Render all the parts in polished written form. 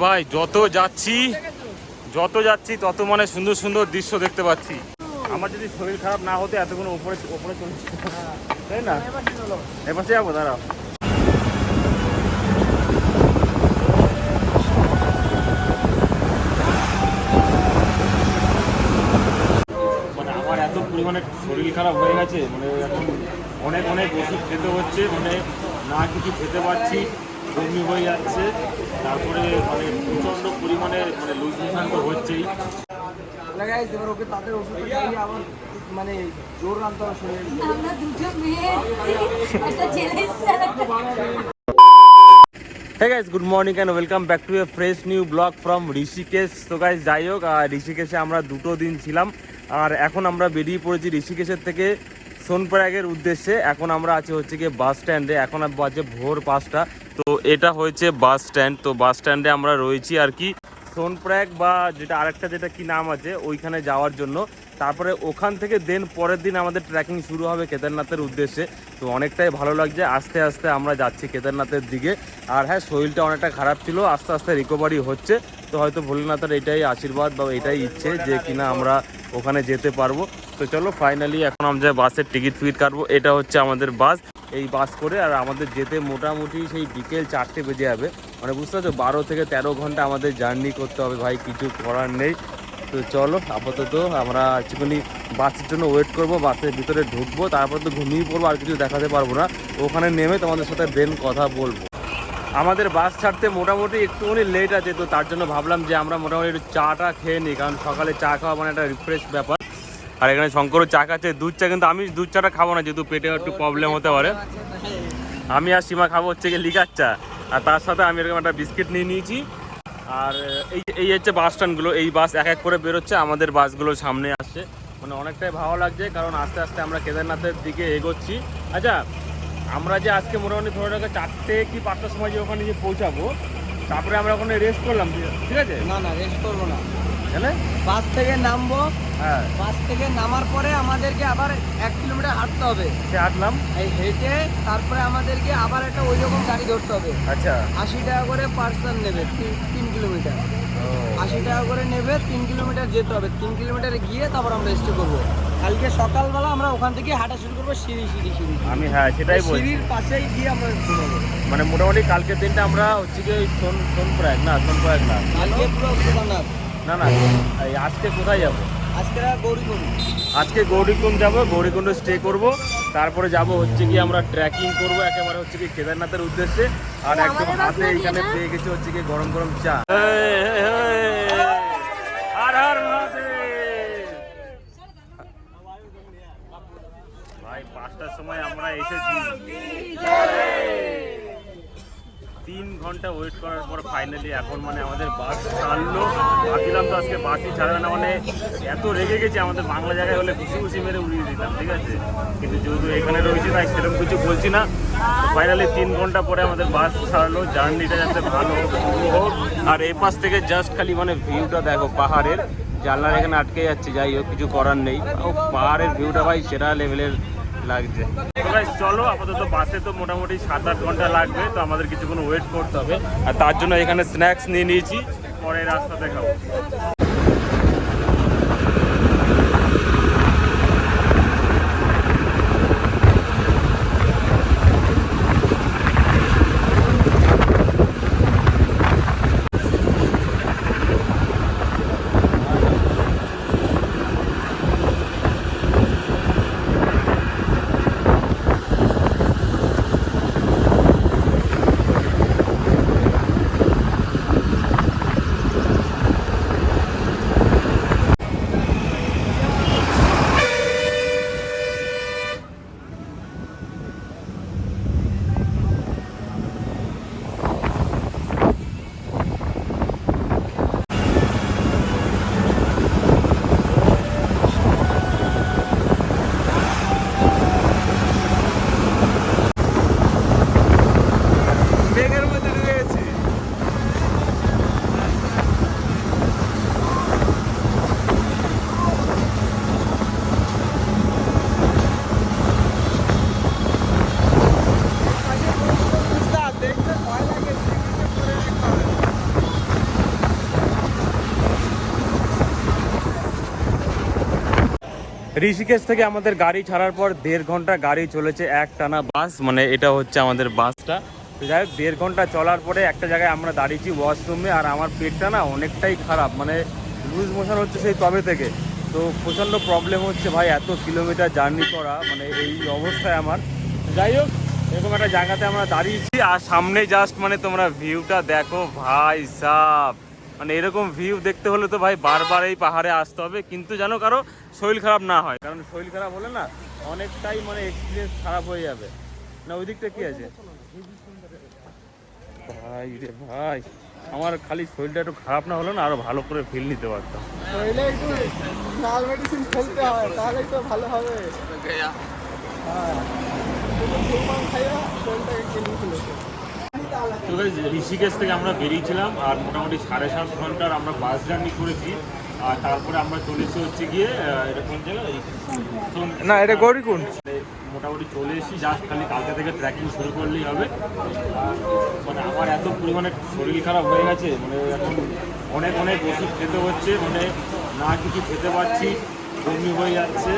ভাই যত যাচ্ছি তত মানে সুন্দর সুন্দর দৃশ্য দেখতে পাচ্ছি। আমার যদি শরীর খারাপ না হতো এতক্ষণ উপরে চলে তাই না? এপাশে যাবো, দাঁড়াও। মানে আমার এত পরিমাণে শরীর খারাপ হয়ে গেছে, মানে এখন অনেক ওষুধ খেতে হচ্ছে, মানে না কিছু খেতে পারছি, বমি হয়ে যাচ্ছে, তারপরে মানে প্রচণ্ড পরিমাণে মানে লুজ মোশন তো হচ্ছেই। ওকে তাদের ওষুধ আবার মানে জোর আনতে হবে। আমরা দুটো মেয়ে একটা ছেলে Hey guys, good morning and welcome back to a fresh new vlog from Rishikesh. তো গাইজ যাই হোক, ঋষিকেশে আমরা 2 দিন ছিলাম আর এখন আমরা বেরিয়ে পড়েছি ঋষিকেশের থেকে সোনপ্রয়াগের উদ্দেশ্যে। এখন আমরা আছি হচ্ছে গিয়ে বাস স্ট্যান্ডে, এখন বাজে ভোর 5টা। তো এটা হয়েছে বাস স্ট্যান্ড, তো বাস স্ট্যান্ডে আমরা রয়েছি আর কি সোনপ্রয়াগ বা যেটা কি নাম আছে ওইখানে যাওয়ার জন্য। তারপরে ওখান থেকে পরের দিন আমাদের ট্রেকিং শুরু হবে কেদারনাথের উদ্দেশ্যে। তো অনেকটাই ভালো লাগছে, আস্তে আস্তে আমরা যাচ্ছি কেদারনাথের দিকে। আর হ্যাঁ, শরীরটা অনেকটা খারাপ ছিল, আস্তে আস্তে রিকভারি হচ্ছে। তো হয়তো ভোলেনাথের এটাই আশীর্বাদ বা এটাই ইচ্ছে যে কিনা আমরা ওখানে যেতে পারবো। তো চলো ফাইনালি এখন আমরা বাসের টিকিট কাটবো। এটা হচ্ছে আমাদের বাস, এই বাস করে আর আমাদের যেতে মোটামুটি সেই বিকেল 4টে বেজে যাবে। মানে বুঝতে পারছো, 12 থেকে 13 ঘন্টা আমাদের জার্নি করতে হবে ভাই, কিছু করার নেই। তো চলো আপাতত আমরা একটুখানি বাসের জন্য ওয়েট করব, বাসের ভিতরে ঢুকবো, তারপর তো ঘুমিয়ে পড়বো, আর কিছু দেখাতে পারবো না। ওখানে নেমে তোমাদের সাথে কথা বলবো। আমাদের বাস ছাড়তে মোটামুটি একটুখানি লেট আছে, তো তার জন্য ভাবলাম যে আমরা মোটামুটি একটু চাটা খেয়ে নিই, কারণ সকালে চা খাওয়া মানে একটা রিফ্রেশ ব্যাপার। আর এখানে শঙ্করও চা খাচ্ছে, দুধ চা, কিন্তু আমি দুধ চাটা খাবো না, যেহেতু পেটে একটু প্রবলেম হতে পারে। আমি আর সীমা খাবো হচ্ছে গিয়ে লিকার চা, আর তার সাথে আমি এরকম একটা বিস্কিট নিয়ে নিয়েছি। আর এই হচ্ছে বাস স্ট্যান্ডগুলো, এই বাস এক করে বেরোচ্ছে, আমাদের বাসগুলো সামনে আসছে। মানে অনেকটাই ভালো লাগছে, কারণ আস্তে আস্তে আমরা কেদারনাথের দিকে এগোচ্ছি। আচ্ছা, আমরা যে আজকে মোটামুটি ধরে রাখা 4টে কি 5টার সময় যে ওখানে যে পৌঁছাবো, তারপরে আমরা ওখানে রেস্ট করলাম, ঠিক আছে? না রেস্ট করবো না, জানে বাস থেকে নামবো। হ্যাঁ, বাস থেকে নামার পরে আমাদেরকে আবার 1 কিলোমিটার হাঁটতে হবে। সে হাঁটলাম, এই হেঁটে তারপরে আমাদেরকে আবার একটা ওই রকম গাড়ি ধরতে হবে। আচ্ছা 80 টাকা করে পার্সন নেবে 3 কিলোমিটার। 80 টাকা করে নেবে, 3 কিলোমিটার যেতে হবে। 3 কিলোমিটারে গিয়ে তারপর আমরা স্টে করবো। কালকে সকালবেলা আমরা ওখান থেকে হাঁটা শুরু করবো, সিঁড়ি। আমি হ্যাঁ সেটাই বলছি, সিঁড়ির পাশেই গিয়ে আমরা ঘুমাবো। মানে মোটামুটি কালকের দিনটা আমরা হচ্ছে কি সোনপ্রয়াগ না কালকে পুরো কেদারনাথ। না এই আজকে কোথায় যাবো? আজকে গৌরীকুণ্ড যাবো, গৌরীকুণ্ড স্টে করব, তারপরে যাব হচ্ছে কি আমরা ট্রেকিং করব একেবারে হচ্ছে কি কেদারনাথের উদ্দেশ্যে। আর একদম হাতে এইখানে পেয়ে গেছে হচ্ছে কি গরম গরম চা। আর ভাই 5টার সময় আমরা এসেছি, 3 ঘন্টা ওয়েট করার পর ফাইনালি এখন মানে আমাদের বাস ছাড়লো। ভাবছিলাম তো আজকে বাসই ছাড়বে না, মানে এত রেগে গেছে, আমাদের বাংলা জায়গায় হলে খুশি মেরে উড়িয়ে দিতাম, ঠিক আছে? কিন্তু যেহেতু এখানে রয়েছে তাই সেরকম কিছু বলছি না। ফাইনালি 3 ঘন্টা পরে আমাদের বাস ছাড়লো, জার্নিটা যাতে ভালো শুরু হোক। আর এই পাশ থেকে জাস্ট খালি মানে ভিউটা দেখো, পাহাড়ের জানলার এখানে আটকে যাচ্ছে, যাই হোক কিছু করার নেই। পাহাড়ের ভিউটা ভাই সেরা লেভেলের লাগছে। চলো আপাতত বাসে তো মোটামুটি 7-8 ঘন্টা লাগবে, তো আমাদের কিছুক্ষণ ওয়েট করতে হবে। আর তার জন্য এখানে স্ন্যাক্স নিয়ে নিয়েছি, পরে রাস্তাতে খাবো। ঋষিকেশ থেকে আমাদের গাড়ি ছাড়ার পর 1.5 ঘন্টা গাড়ি চলেছে এক টানা বাস, মানে এটা হচ্ছে আমাদের বাসটা। তো যাই হোক 1.5 ঘন্টা চলার পরে একটা জায়গায় আমরা দাঁড়িয়েছি ওয়াশরুমে, আর আমার পেটটা না অনেকটাই খারাপ, মানে লুজ মোশন হচ্ছে সেই তবে থেকে। তো প্রচণ্ড প্রবলেম হচ্ছে ভাই, এত কিলোমিটার জার্নি করা, মানে এই অবস্থায় আমার। যাই হোক এরকম একটা জায়গাতে আমরা দাঁড়িয়েছি, আর সামনে জাস্ট মানে তোমরা ভিউটা দেখো ভাই সাব, মানে এরকম ভিউ দেখতে হলে তো ভাই বারবার এই পাহাড়ে আসতে হবে, কিন্তু জানো কারো শরীর খারাপ না হয়, কারণ শরীর খারাপ হলে না অনেকটাই মানে এক্সপিরিয়েন্স খারাপ হয়ে যাবে। না ওই দিকটা কি আছে ভাই রে ভাই, আমার খালি শরীরটা একটু খারাপ না হলো না আরো ভালো করে ফিল নিতে পারতাম। শরীরে একটু লাল মেডিসিন খেলতে হয়, তাহলে তো ভালো হবে। তো ঋষিকেশ থেকে আমরা বেরিয়েছিলাম, আর মোটামুটি 7.5 ঘন্টার আমরা বাস জার্নি করেছি, আর তারপরে আমরা চলেছি হচ্ছে গিয়ে এটা কোন জায়গা, না এটা গৌরীকুণ্ড। মোটামুটি চলে এসেছি, জাস্ট খালি কালকে থেকে ট্রেকিং শুরু করলেই হবে। মানে আমার এত পরিমাণে শরীর খারাপ হয়ে গেছে, মানে এখন অনেক অনেক ওষুধ খেতে হচ্ছে, মানে না কিছু খেতে পারছি, বমি হয়ে যাচ্ছে,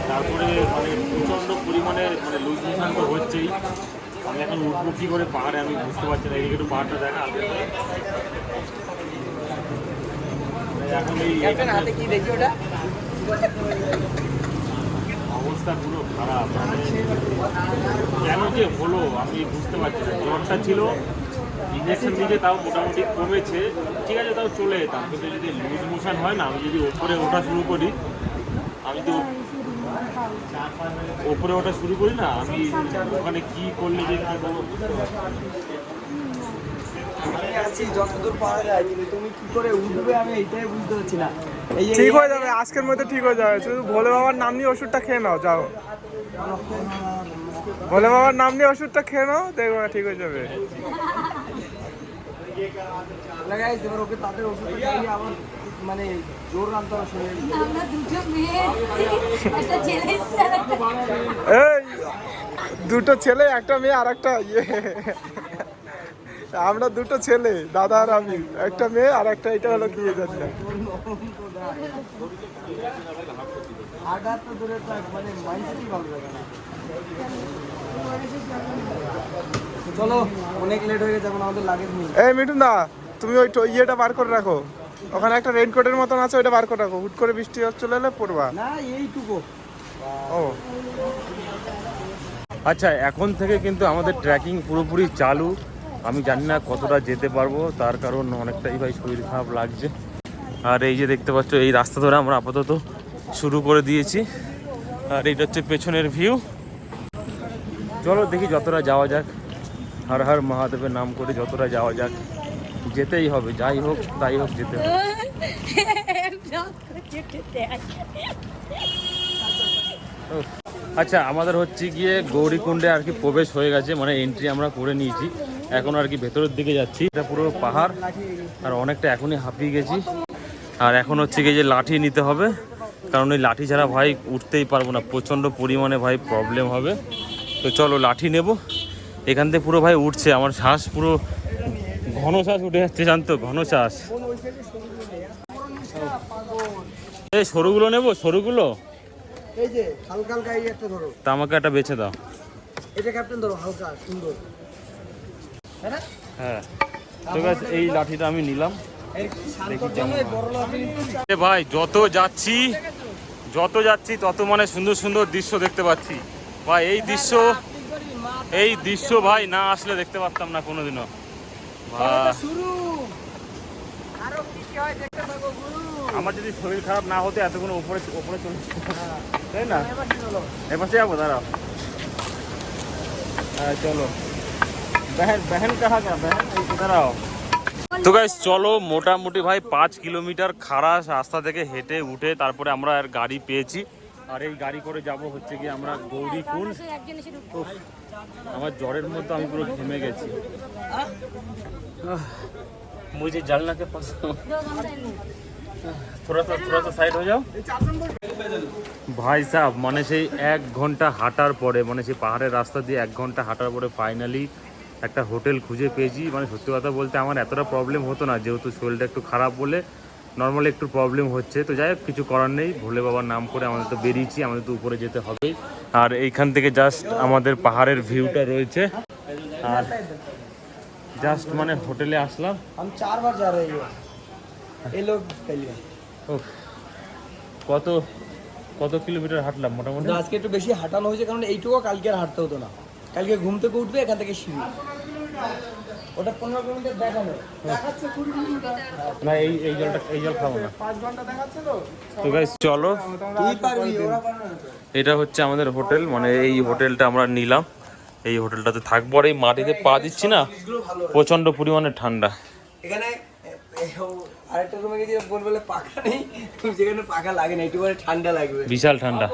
তারপরে মানে প্রচণ্ড পরিমাণে মানে লুজ মোশন তো হচ্ছেই। আমি এখন উঠবো কী করে পাহাড়ে আমি বুঝতে পারছি না, এদিকে একটু পাহাড়টা দেখা আগে। এখন এই হাতে কি দেখি ওটা অবস্থা পুরো খারাপ, মানে কেন যে হলো আমি বুঝতে পারছি না। জ্বরটা ছিল, ইঞ্জেকশন দিয়েছে তাও মোটামুটি কমেছে, ঠিক আছে তাও চলে যেতাম, কিন্তু যদি লুজ মোশন হয় না, আমি যদি ওপরে ওঠা শুরু করি, আমি তো ওপরে ওঠা শুরু করি না, আমি ওখানে কি করলে যে কি করবো বুঝতে পারছি না। যতদূর পাওয়া যায়, কিন্তু তুমি কি করে উঠবে আমি এইটাই বুঝতে পারছি না। ঠিক হয়ে যাবে, আজকের মধ্যে ঠিক হয়ে যাবে, শুধু ভোলে বাবার নাম নিয়ে ওষুধটা খেয়ে নাও, যাও ভোলে বাবার নাম নিয়ে ওষুধটা খেয়ে নাও, দেখবে ঠিক হয়ে যাবে। এবার ওকে তাদের ওষুধ খাইয়ে আবার মানে জোর আনতে হবে শরীরে। আমরা দুটো মেয়ে, একটা ছেলে এসছে আর একটা এই দুটো ছেলে, একটা মেয়ে আর একটা ইয়ে, আমরা দুটো ছেলে, দাদা আর আমি, একটা মেয়ে আর একটা, এটা হলো কি জানি না। আঘাত তো দূরে থাক, মানে মাইন্ডসেটই ভালো লাগে না। চলো অনেক লেট হয়ে গেছে, এখন আমাদের লাগেজ নেই। এই মিঠুন দা, তুমি ওই ইয়েটা বার করে রাখো, ওখানে একটা রেইনকোটের মতন আছে, ওইটা বার করে রাখো, হুট করে বৃষ্টি চলে এলে পড়বা। না এইটুকু। ও আচ্ছা, এখন থেকে কিন্তু আমাদের ট্রেকিং পুরোপুরি চালু। আমি জানি না কতটা যেতে পারবো, তার কারণ অনেকটাই ভাই শরীর খারাপ লাগছে। আর এই যে দেখতে পাচ্ছ, এই রাস্তা ধরে আমরা আপাতত শুরু করে দিয়েছি, আর এইটা হচ্ছে পেছনের ভিউ। চলো দেখি যতটা যাওয়া যাক, হর হর মহাদেবের নাম করে যতটা যাওয়া যাক, যেতেই হবে, যাই হোক তাই হোক যেতে হবে। আচ্ছা, আমাদের হচ্ছে গিয়ে গৌরীকুণ্ডে আর কি প্রবেশ হয়ে গেছে, মানে এন্ট্রি আমরা করে নিয়েছি, এখন আর কি ভেতরের দিকে যাচ্ছি। এটা পুরো পাহাড়, আর অনেকটা এখনই হাঁপিয়ে গেছি, আর এখন হচ্ছে গিয়ে যে লাঠি নিতে হবে, কারণ এই লাঠি ছাড়া ভাই উঠতেই পারবো না, প্রচণ্ড পরিমাণে ভাই প্রবলেম হবে। তো চলো লাঠি নেব। এখান থেকে পুরো ভাই উঠছে, আমার শ্বাস পুরো ঘন শ্বাস উঠে যাচ্ছে, জানতো ঘন শ্বাস। এই সরুগুলো নেবো, সরুগুলো এই যে হালকা হালকা এই একটা ধরো, তা আমাকে একটা বেছে দাও। এটা ক্যাপ্টেন ধরো, হালকা সুন্দর। হ্যাঁ ঠিক আছে, এই লাঠিটা আমি নিলাম। দেখি কেমন হয়। বড় লাঠি এ ভাই যত যাচ্ছি তত মানে সুন্দর সুন্দর দৃশ্য দেখতে পাচ্ছি ভাই। এই দৃশ্য ভাই না আসলে দেখতে পারতাম না কোনোদিনও ভাই। শুরু। আরো কি কি হয় দেখতে পাবো গুরু। আমার যদি শরীর খারাপ না হতো এতক্ষণ উপরে চলে, তাই না? এপাশে যাবো, দাঁড়াও। হ্যাঁ চলো। बहन कहाँ गया बहन, দাঁড়াও। তো গাইস চলো, মোটামুটি ভাই 5 কিলোমিটার খাড়া রাস্তা থেকে হেঁটে উঠে তারপরে আমরা আর গাড়ি পেয়েছি, আর এই গাড়ি করে যাব হচ্ছে কি আমরা গৌরীকুণ্ড। আমার জ্বরের মধ্যে আমি পুরো ঘেমে গেছি। मुझे जलना के पास थोड़ा सा साइड हो जाओ ভাই সাহেব। মানে সেই 1 ঘন্টা হাঁটার পরে, মানে সেই পাহাড়ের রাস্তা দিয়ে 1 ঘন্টা হাঁটার পরে ফাইনালি একটা হোটেল খুঁজে পেয়েছি। মানে সত্যি কথা বলতে আমার এতটা প্রবলেম হতো না, যেহেতু শরীরটা একটু খারাপ বলে নর্মালি একটু প্রবলেম হচ্ছে, তো যাই হোক কিছু করার নেই, ভোলে বাবার নাম করে আমাদের তো বেরিয়েছি, আমাদের তো উপরে যেতে হবেই। আর এইখান থেকে জাস্ট আমাদের পাহাড়ের ভিউটা রয়েছে। আর জাস্ট মানে হোটেলে আসলাম। हम 4 बार जा रहे हैं ये लोग पहले। উফ, কত কত কিলোমিটার হাঁটলাম মোটামুটি? আজকে একটু বেশি হাঁটানো হয়েছে, কারণ এইটুকু কালকে আর হাঁটতে হতো না। কালকে ঘুম থেকে উঠবে এখান থেকে সিঁড়ি, ওটা 15 কিলোমিটার দেখানো দেখাচ্ছে 20 কিলোমিটার। না এই জল খাবো না। 5 ঘন্টা দেখাচ্ছে তো। তো গাইস চলো, তুই পারবি, ওরা পারবে না তো। এটা হচ্ছে আমাদের হোটেল, মানে এই হোটেলটা আমরা নিলাম, এই হোটেলটাতে থাকবো। আর এই মাটিতে পা দিচ্ছি না, প্রচন্ড পরিমাণে ঠান্ডা। এখানে আরেকটা রুমে গিয়ে বলবে পাখা নেই, যেখানে পাখা লাগে না, একটু ঠান্ডা লাগবে, বিশাল ঠান্ডা।